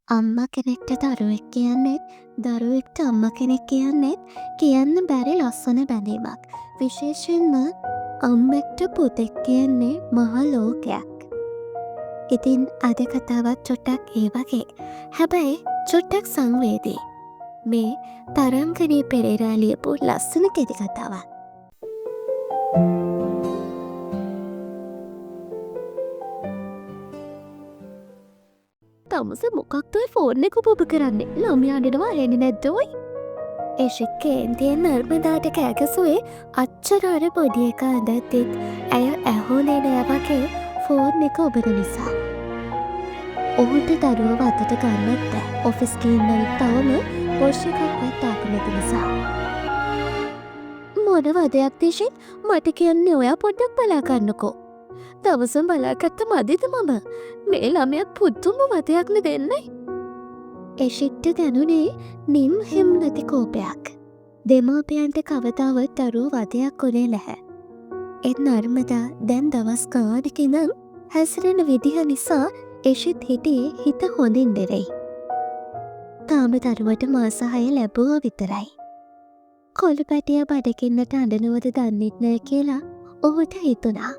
අම්මා කෙනෙක්ට දරුවෙක් කියන්නෙත් දරුවෙක්ට අම්මා කෙනෙක් කියන්නෙත් කියන්න බැරි ලස්සන බැඳීමක්. විශේෂයෙන්ම අම්මෙක්ට පුතෙක් කියන්නේ මහා ලෝකයක්. ඉතින් අද කතාවත් චුට්ටක් ඒ වගේ. හැබැයි චුට්ටක් සංවේදී. මේ තරංගනී පෙරේරා ලියපු ලස්සන කෙටි කතාවක්. තමස මොකක්තොයි ෆෝර්න එක පොප කරන්නේ ළමයාඩෙනවා හෙනි නැද්දෝයි. ඒශිත් කේන්තියෙන් නර්මදාට කෑගසුවේ අච්චරාර පොඩි එක අදැත්තිත් ඇය ඇහෝනේ නෑ වගේ ෆෝර්න එක ඔබන නිසා. ඔහුට දරුව අතට ගන්නත් ඇ ඔෆිස් කීන්නත් තවම පොෂ්‍යකක්වත් තාපනැති නිසා. මොන වදයක් දේශෙන් මට කියන්නේ ඔයා පොඩ්ඩක් බලාගන්නකෝ. දවසම් බලාගත්ත මදිද මම මේ ළමයක් පුද්දුම වදයක්න දෙන්නේ. එශිට්ට දැනුනේ නිම් හෙම් නැති කෝපයක්. දෙමාපියන්ට කවතාවත් දරුව වදයක් කොනේ නැහැ. එත් නර්මදා දැන් දවස් කාඩකිනම් හැසිරෙන විදිහ නිසා එශිත් හිටියේ හිත හොඳින් දෙරෙයි. තාම දරුවට මාසහය ලැබුව විතරයි. කොළු පැටිය බඩකින්නට අඩනුවද දන්නෙත් නෑ කියලා ඔහුට හිතුනා.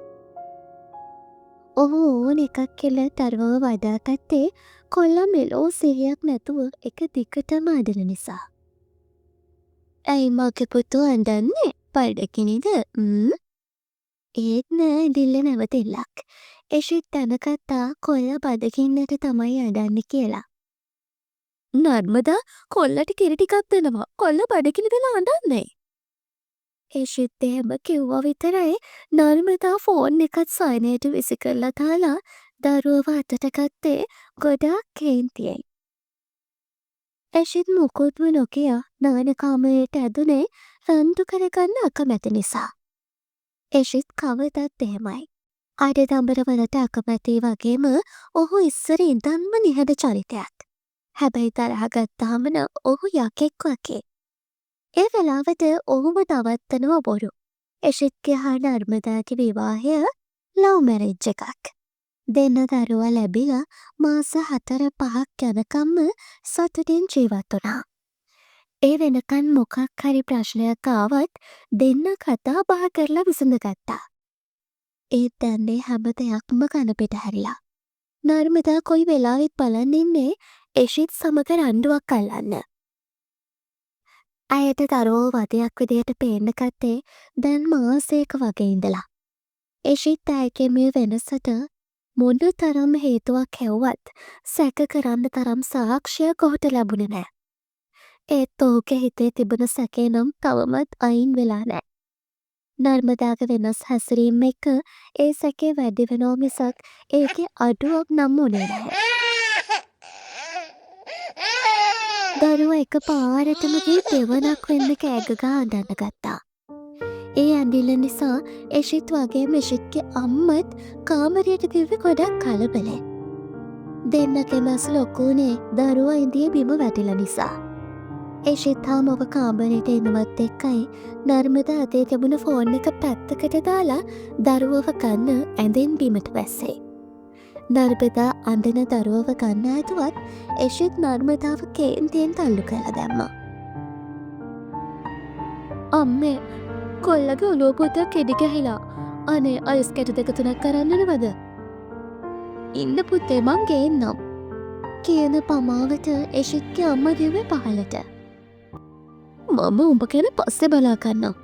ඔහු ඕන එකක් කෙල්ල දරුවව වදාගත්තේ කොල්ල මෙලෝ සිහියක් නැතුව එක දිකටම අඩන නිසා. ඇයි මගේ පුතු අඩන්නේ පඩකිනිද ඒත් නෑ ඉදිල්ල නැවතිල්ලක්. එශිත් තැනකත්තා කොල්ල බදකින්නට තමයි අඩන්න කියලා. නර්මදා කොල්ලට කිරිටිකක් දෙනවා කොල්ල බඩකිනිදලා අඩන්නේ. ඒශිත් එහෙම කිව්ව විතරයි නර්මදා ෆෝන් එකත් සයිනයට විසි කරලා තාලා දරුවව අතට ගත්තේ ගොඩාක් කේන්තියෙන්. ඒශිත් මුකුත්ම නොකිය නානකාමයට ඇදුනේ රන්දු කරගන්න අකමැති නිසා. ඒශිත් කවදත් එහෙමයි. අඩ දම්බරවලට අකමැති වගේම ඔහු ඉස්සර ඉදන්ම නිහඬ චරිතයක්. හැබැයි තරහගත්තාමන ඔහු යකෙක් වගේ. ඒ වෙලාවට ඔහුම නවත්තනව බොරු. එශිත්ගේ හා නර්මදාගේ විවාහය ලව් මැරේජ් එකක්. දෙන්න දරුව ලැබිලා මාස 4-5ක් යනකම්ම සතුටින් ජීවත් වුණා. ඒ වෙනකන් මොකක් හරි ප්‍රශ්නයක් ආවත් දෙන්න කතා බහ කරලා විසඳගත්තා. ඒත් දැන්නේ හැම දෙයක්ම කනපිට හැරිලා. නර්මදා කොයි වෙලාවෙත් බලන් ඉන්නේ එශිත් සමග රණ්ඩුවක් අල්ලන්න. ඇයට දරුවෝ වදයක් විදියට පේන්න ගත්තේ දැන් මාසයක වගේ ඉඳලා. එශිත් ඇයගේ මේ වෙනසට මොන තරම් හේතුවක් හැව්වත් සැක කරන්න තරම් සාක්ෂියක් ඔහුට ලැබුණේ නෑ. ඒත් ඔහුගේ හිතේ තිබුණ සැකේ නම් තවමත් අයින් වෙලා නෑ. නර්මදාගේ වෙනස් හැසිරීම එක ඒ සැකේ වැඩි වෙනව මිසක් ඒකේ අඩුවක් නම් වුණේ නැහැ. දරුව එක පාරටම ගිහින් දෙවනක් වෙන්න කෑගගා අඬන්න ගත්තා. ඒ ඇඬිල්ල නිසා එශිත් වගේම එශිත්ගේ අම්මත් කාමරයට දිව්වේ ගොඩක් කලබලෙන්. දෙන්නගේ මැස ලොකු වුණේ දරුවා ඉඳියේ බිම වැටිලා නිසා. එශිත් හාමව කාමරයට එනවත් එක්කයි නර්මදා අතේ තිබුණ ෆෝන් එක පැත්තකට දාලා දරුවව ගන්න ඇඳෙන් බිමට වැස්සේ. නර්මදා අඳන දරුවව ගන්න ඇතුවත් එශිත් නර්මදාව කේන්තියෙන් තල්ලු කරලා දැම්මා. අම්මේ කොල්ලගේ ඔලුව පොතක් කෙඩි ගැහිලා අනේ අයිස් කැට 2-3ක් කරන්නනවද? ඉන්න පුතේ මං ගේන්නම් කියන පමාවට එශිත්ගේ අම්මා දිව්වේ පහලට. මම උඹ ගැන පස්සේ බලා ගන්නම්.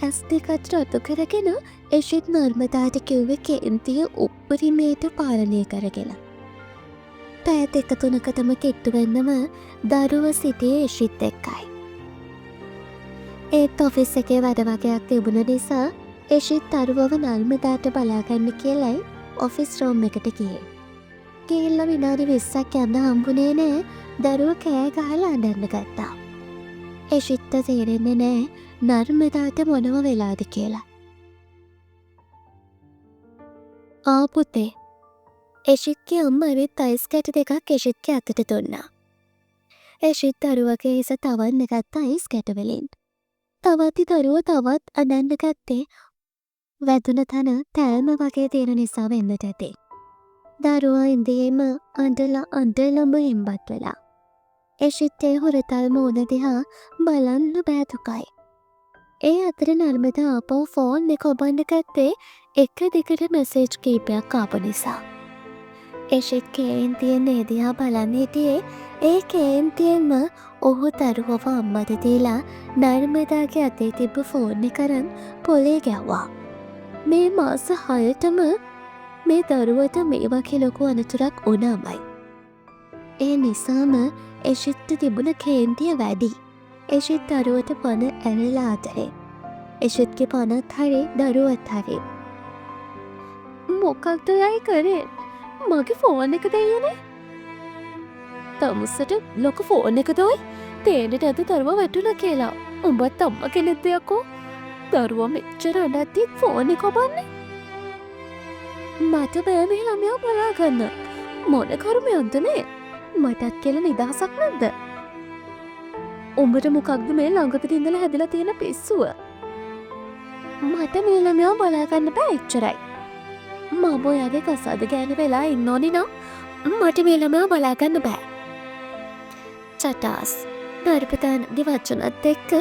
ඇස් දෙකත් රතු කරගෙන එශිත් නර්මදාට කිව්වේ කේන්තිය උප්පරිමයට පාලනය කරගෙන. පැය 2-3කටම කිට්ටු වෙන්නම දරුව සිටියේ එශිත් එක්කයි. ඒත් ඔෆිස් එකේ වැඩ වගේක් තිබුණ නිසා එශිත් දරුවව නර්මදාට බලාගන්න කියලයි ඔෆිස් රූම් එකට ගියේ. ගිහිල්ලා විනාඩි 20ක් යන්න හම්බුනේ නෑ දරුව කෑ ගහලා අඬන්න ගත්තා. එශිත්ට තේරෙන්නේ නෑ නර්මදාට මොනව වෙලාද කියලා. පුතේ එශිත්ගේ අම්මා ඇවිත් අයිස් කැට 2ක් එශිත්ගේ අතට දුන්නා. එශිත් දරුවගේ හිස තවන්න ගත්තා අයිස් කැට වලින්. තවත් දරුව තවත් අඬන්න ගත්තේ වැදුන තැන තෑල්ම වගේ තියෙන නිසා වෙන්නට ඇති. දරුවා ඉඳීම අඬලම ඉම්බත් වෙලා. එෂිත්තේ හුරතල් මූණ දිහා බලන්න බෑතුකයි. ඒ අතර නර්මද ආපහු ෆෝන් එක ඔබන්න ගත්තේ එක දිගට මෙසේජ් කීපයක් ආපු නිසා. එෂිත් කේන්තියෙන් ඒ දිහා බලන්න හිටියේ ඒ කේන්තියෙන්ම ඔහු දරුවව අම්මට දීලා නර්මදාගේ අතේ තිබ්බ ෆෝන් එක අරන් පොලේ ගැව්වා. මේ මාස 6ටම මේ දරුවට මේ වගේ ලොකු අනතුරක් වුණාමයි. ඒ නිසාම එෂිත්ට තිබුණ කේන්තිය වැඩි. එෂිත් දරුවට පණ ඇරලා අතරේ. එෂිත්ගේ පණත් හරි දරුවත් හරි. මොකක්ද යයි කරේ? මගේ ෆෝන් එක දෙයනේ. තමුසට ලොක ෆෝන් එක දොයි තේනට ඇත දරුවා වැටුණ කියලා. උඹත් අම්ම කෙනෙක් දෙයක්කෝ. දරුවා මෙච්චර අඩත්තිත් ෆෝන් එක ඔබන්නේ. මට බෑමේ ළමයා බලා ගන්න. මොන කර්මයන්තනේ? මටත් කියලා නිදහසක් නැද්ද? උඹට මොකක්ද මේ ළඟපිට ඉඳලා හැදලා තියෙන පිස්සුව? මට මේ ළමයා බලා ගන්න බෑ එච්චරයි. මම ඔයාගේ කසාද ගෑන වෙලා ඉන්න ඕනි නම් මට මේ ළමයා බලා ගන්න බෑ. චටාස් නර්පතාන්ගේ වචනත් එක්ක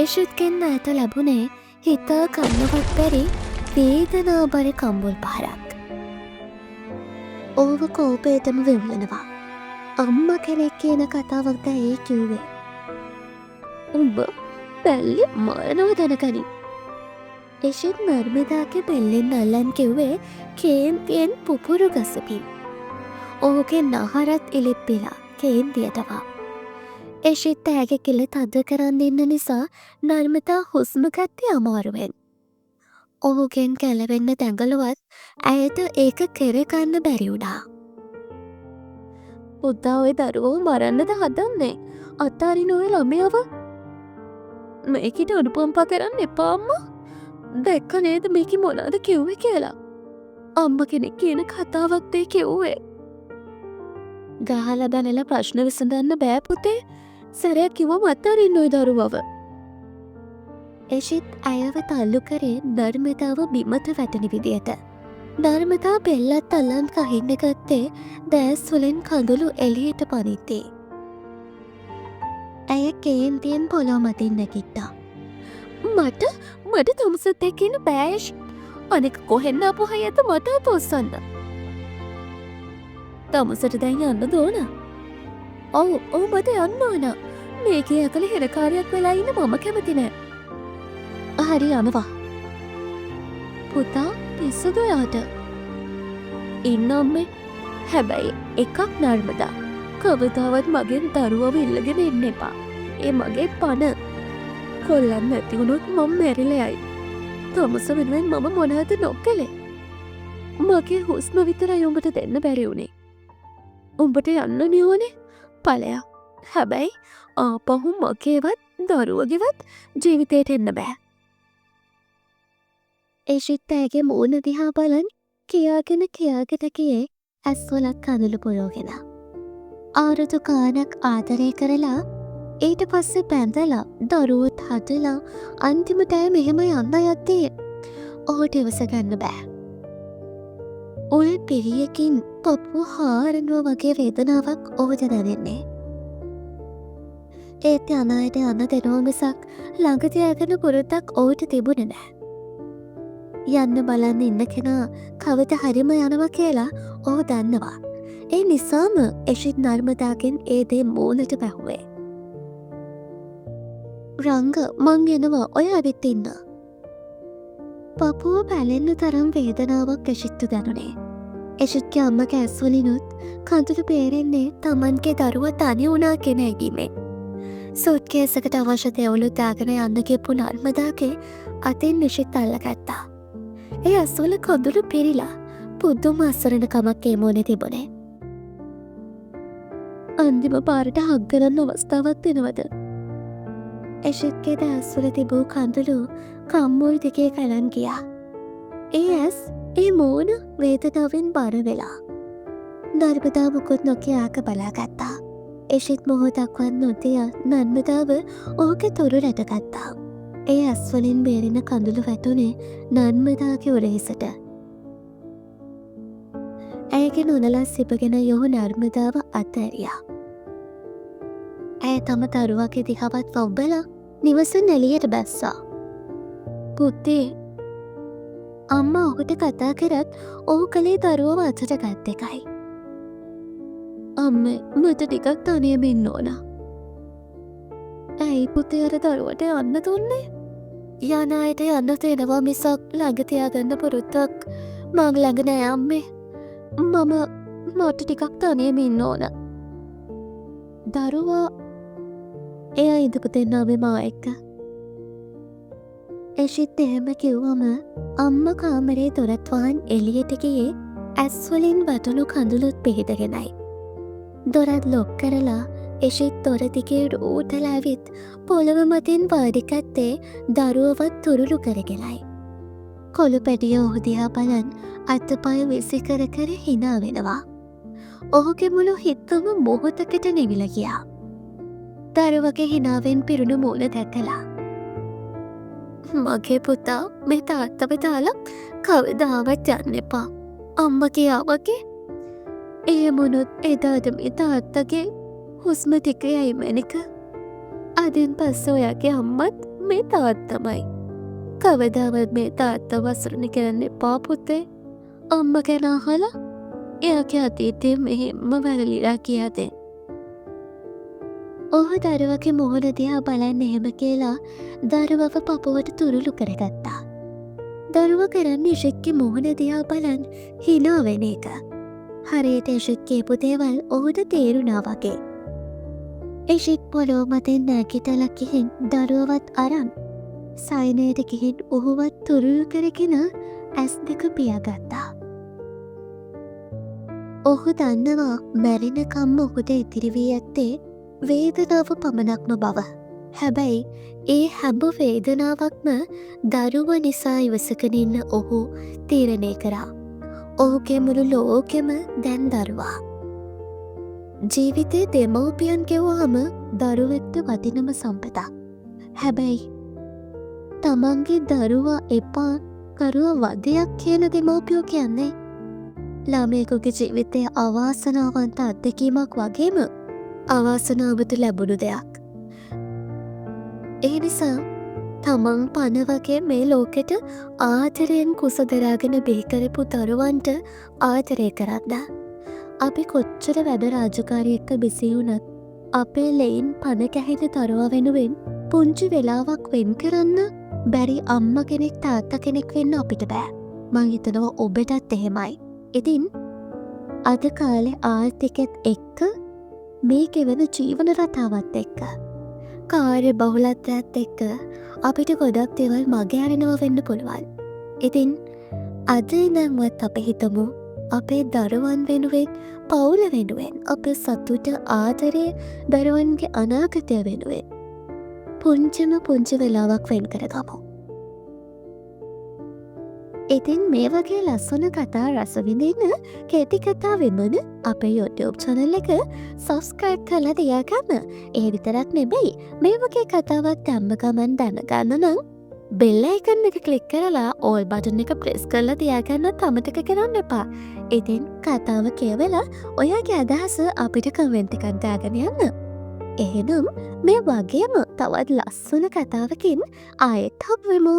එෂිත්ගෙන් ඇත ලැබුණේ හිතා කන්නවත් බැරි වේදනාබර කම්බුල් පහරක්. ඕව කෝපයටම වෙවලනවා. අම්ම කෙනෙක් කියන කතාවක්ද ඒ කිව්වේ. උඹ පැල්ලි මරණව දැනගනි. එෂිත් නර්මදාගේ පෙල්ලෙන් අල්ලන් කිව්වේ කේන්තියෙන් පුපුරු ගසපින්. ඔහුගේ නහරත් ඉලිප්පිලා කේන්තියටවා. එෂිත් ඇගේ කෙල තද කරන්න ඉන්න නිසා නර්මදා හුස්ම ගත්තේ අමාරුවෙන්. ඔහුගෙන් කැලවෙන්න දැඟලුවත් ඇයට ඒක කෙරකන්න බැරි වුණා. පුතා ඔය දරුවෝ මරන්නද හදන්නේ? අතාරින ඔය ළමයව මේකට අනුපම්පා කරන්න එපා අම්මා. දැක්ක නේද මේකි මොනවද කිව්වේ කියලා? අම්ම කෙනෙක් කියන කතාවක් දෙයි කිව්වේ. ගහලා දැනලා ප්‍රශ්න විසඳන්න බෑ පුතේ. සැරයක් කිව්වම අතාරින්න ඔය දරුවව. එෂිත් අයව තල්ලු කරේ නර්මදාව බිමට වැටෙන විදියට. නර්මදා පෙල්ලත් අල්ලන් කහින්න ගත්තේ දෑස් වලින් කඳුළු එළියට පනිද්දී. ඇය කේන්තියෙන් පොළොව මතින් නැගිට්ටා. මට තමුසත් එක්ක ඉන්න බෑෂ්. අනෙක කොහෙන් ආපු හයත මට තොස්සන්න. තමුසට දැන් යන්න දෝන? ඔව් මට යන්න ඕන. මේකේ අකල හිරකාරයක් වෙලා ඉන්න මම කැමති නෑ. හරි යනවා. පුතා පිස්සුද යාට? ඉන්න අම්මේ. හැබැයි එකක් නර්මදා. කවදාවත් මගෙන් දරුවව ඉල්ලගෙන ඉන්න එපා. ඒ මගේ පණ. කොල්ලන් නැති වුණොත් මම මැරිලා යයි. තමුස වෙනුවෙන් මම මොනවද නොකළේ? මගේ හුස්ම විතරයි උඹට දෙන්න බැරි වුණේ. උඹට යන්න නියෝනේ. ඵලයක්. හැබැයි ආපහු මගේවත් දරුවගේවත් ජීවිතේට එන්න බෑ. එෂිත් ඇගේ මූණ දිහා බලන් කියාගෙන ගියේ ඇස්වලක් කඳුළු පොරෝගෙන. ආරුදු කානක් ආදරය කරලා ඊට පස්සේ බැඳලා දරුවොත් හදලා අන්තිමට ඇය මෙහෙම යන්න යද්දී ඔහුට ඉවස ගන්න බෑ. ඔය පිරියකින් පපුව හාරනවා වගේ වේදනාවක් ඔහුට දැනෙන්නේ. ඒත් යන අයට යන්න දෙනවා මිසක් ළඟ තියාගෙන පුරුද්දක් ඔහුට තිබුණේ නෑ. යන්න බලන්න ඉන්න කෙනා කවද හරිම යනවා කියලා ඔහු දන්නවා. ඒ නිසාම එෂිත් නර්මදාගෙන් ඒ දේ මූණට පැහුවේ. රංග මං එනවා ඔය ඇවිත් ඉන්න. පපුව පැලෙන්න තරම් වේදනාවක් එෂිත්තු දැනුනේ. එෂිත්ගේ අම්මගේ ඇස්වලිනුත් කඳුළු පේරෙන්නේ තමන්ගේ දරුව තනි වුණා කෙන හැඟීමෙන්. සූට්කේසකට අවශ්‍ය දේවලු දාගෙන යන්න ගියපු නර්මදාගේ අතින් එෂිත් අල්ලගත්තා. ඒ ඇස්වල කඳුළු පිරිලා පුදුම අසරණකමක් ඒ මූණේ තිබුණේ. අන්තිම පාරට හග් කරන්න අවස්ථාවක් දෙනවද? එෂිත්ගේ ඇස්වල තිබූ කඳුළු කම්මුල් දෙකේ කලන් ගියා. ඒ ඇස් ඒ මූණ වේදනාවෙන් බර වෙලා. නර්මදා මුකුත් නොකිය ආක බලාගත්තා. එෂිත් මොහොතක්වත් නොතිය නර්මදාව ඕක තුරු රැටගත්තා. ඒ ඇස්වලින් බේරෙන කඳුළු වැටුනේ නර්මදාගේ උරහිසට. ඇය කුටියකින් උනලා සිපගෙන යොහු නර්මදාව අතැරියා. ඇය තම තරුවගේ දිහාවත් ඔබ්බලා නිවසෙන් එළියට බැස්සා. පුතේ, අම්මා ඔහුට කතා කරත් ඔහු කළේ දරුවව අතට ගත් එකයි. අම්මේ, මට ටිකක් තනියම ඉන්න ඕන. ඇයි පුතේ අර දරුවට යන්න දුන්නේ? යන අයට යන්න දෙනවා මිසක් ළඟ තියාගන්න පුරුද්දක් මං ළඟ නෑ අම්මේ. මට ටිකක් තනියම ඉන්න ඕන. දරුවා එයා ඉඳපු දෙන්නාවේ මා එක්ක. එෂිත් එහෙම කිව්වම අම්ම කාමරේ දොරත්වාන් එළියට ගියේ ඇස්වලින් වටුණු කඳුළුත් පිහිටගෙනයි. දොරත් ලොක් කරලා එෂිත් දොර දිගේ රූටලා ඇවිත් පොළව මතින් වාඩිකත්තේ දරුවවත් තුරුළු කරගෙනයි. කොළු පැටිය ඔහු දිහා බලන් අතපය විසි කර කර හිනා වෙනවා. ඔහුගේ මුළු හිතම මොහොතකට නිවිල ගියා. දරුවගේ හිනාවෙන් පිරුණු මූණ දැකලා. මගේ පුතා මේ තාත්තව දාලා කවදාවත් යන්න එපා. අම්ම කියාවගේ. එහෙමුණොත් එදාට මේ තාත්තගේ හුස්ම ටිකයයි මැනික. අදින් පස්සේ ඔයාගේ අම්මත් මේ තාත්තමයි. කවදාවත් මේ තාත්තව අසරණ කරන්න එපා පුතේ. අම්ම ගැන අහලා එයාගේ අතීතේ මෙහෙම්ම වැරලිලා කියා දෙන්න. ඔහු දරුවගේ මුහුණ දිහා බලන්න එහෙම කියලා දරුවව පපුවට තුරුළු කරගත්තා. දරුව කරන්නේ එෂිත්ගේ මුහුණ දිහා බලන් හිනා වෙන එක. හරියට එෂිත් කියපු දේවල් ඔහුට තේරුණා වගේ. එෂිත් පොළොව මතින් නැගිටලා ගිහින් දරුවවත් අරන් සයනයට ගිහින් ඔහුවත් තුරුළු කරගෙන ඇස් දෙක පියාගත්තා. ඔහු දන්නවා මැරෙනකම්ම ඔහුට ඉතිරි වී ඇත්තේ වේදනාව පමණක්ම බව. හැබැයි ඒ හැම වේදනාවක්ම දරුව නිසා ඉවසගෙන ඉන්න ඔහු තීරණය කරා. ඔහුගේ මුළු ලෝකෙම දැන් දරුවා. ජීවිතේ දෙමව්පියන් ගෙවුවම දරුවෙක්ට වටිනම සම්පතක්. හැබැයි තමන්ගේ දරුවා එපා කරුව වදයක් කියන දෙමව්පියෝ කියන්නේ ළමයෙකුගේ ජීවිතයේ අවාසනාවන්ත අත්දැකීමක් වගේම අවාසනාවට ලැබුණු දෙයක්. ඒ නිසා තමන් පණ වගේ මේ ලෝකෙට ආදරයෙන් කුසදරාගෙන බිහිකරපු දරුවන්ට ආදරය කරන්න. අපි කොච්චර වැඩ රාජකාරී එක්ක බිසි වුණත් අපේ ලෙයින් පණ කැහෙන දරුවා වෙනුවෙන් පුංචි වෙලාවක් වෙන් කරන්න බැරි අම්ම කෙනෙක් තාත්තා කෙනෙක් වෙන්න අපිට බෑ. මං හිතනවා ඔබටත් එහෙමයි. ඉතින් අද කාලේ ආර්ථිකෙත් එක්ක මේ ගෙවන ජීවන රටාවත් එක්ක කාර්ය බහුලත්වයත් එක්ක අපිට ගොඩක් දේවල් මගහැරෙනවා වෙන්න පුළුවන්. ඉතින් අද ඉඳන්වත් අපි හිතමු අපේ දරුවන් වෙනුවෙන් පවුල වෙනුවෙන් අපේ සතුට ආදරය දරුවන්ගේ අනාගතය වෙනුවෙන් පුංචි වෙලාවක් වෙන් කරගමු. ඉතින් මේ වගේ ලස්සන කතා රස විඳින්න කෙටි කතා වෙමන අපේ YouTube channel එක subscribe කරලා තියාගන්න. ඒ විතරක් නෙමෙයි මේ වගේ කතාවක් දැම්ම ගමන් දැනගන්න නම් bell icon එක click කරලා all button එක press කරලා තියාගන්නත් අමතක කරන්න එපා. ඉතින් කතාව කියවලා ඔයාගේ අදහස අපිට comment එකක් දාගෙන යන්න. එහෙනම් මේ වගේම තවත් ලස්සන කතාවකින් ආයෙත් හම්බ වෙමු.